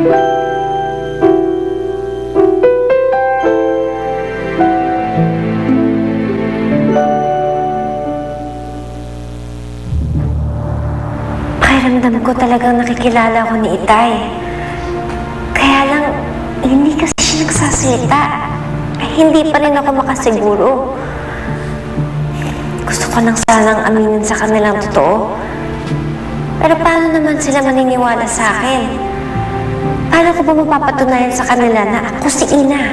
Pakiramdam ko talagang nakikilala ko ni Itay. Kaya lang, hindi kasi siya nagsasalita. Hindi pa rin ako makasiguro. Gusto ko lang sanang aminin sa kanilang totoo. Pero paano naman sila maniniwala sa akin? Paano ko ba mapapatunayan sa kanila na ako si Ina?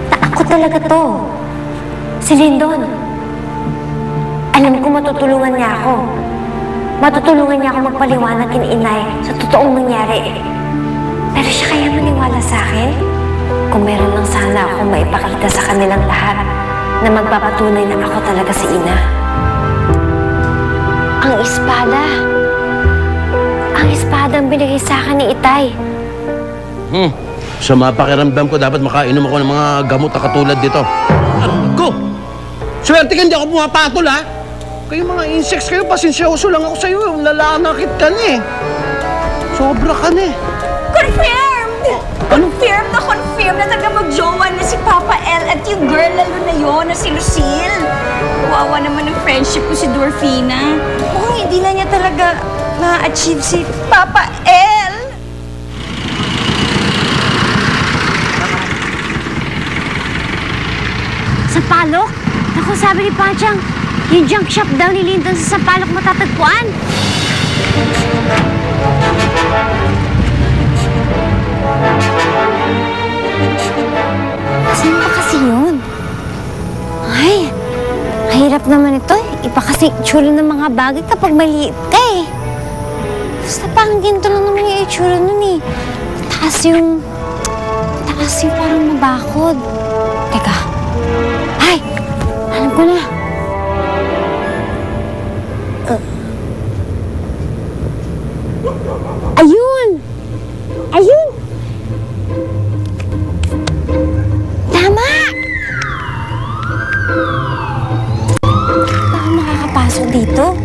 Na ako talaga to? Si Lindon. Alam ko matutulungan niya ako. Matutulungan niya ako magpaliwanag kina Inay sa totoong nangyari. Pero siya kaya maniwala sa akin? Kung meron lang sana akong maipakita sa kanilang lahat na magpapatunay na ako talaga si Ina. Ang espada. Ang espada ang binigay sa akin ni Itay. Sa mapakiramdam ko, dapat makainom ako ng mga gamot na katulad dito. Ko! Swerte ka, hindi ako pumapatol, ha? Kayo mga insects kayo, pasensyoso lang ako sa'yo. Lalanakit ka na eh. Sobra ka na eh. Confirm! Confirm na talaga mag-jowa na si Papa L at yung girl lalo na yun na si Lucille. Kawawa naman ang friendship ko si Dorfina. Mukhang hindi na niya talaga na-achieve si Papa L. Sampalok? Naku, sabi ni Panchang, yung junk shop daw ni Lindon sa Sampalok matatagpuan. Saan ba kasi yun? Ay, mahirap naman ito eh. Iba kasi itsura ng mga bagay kapag maliit ka eh. Basta parang ginto lang naman yung itsura nun eh. Taas yung parang mabakod. Teka. Ay! Alam ko na. Ayun! Ayun! Tama! Baka makakapasok dito.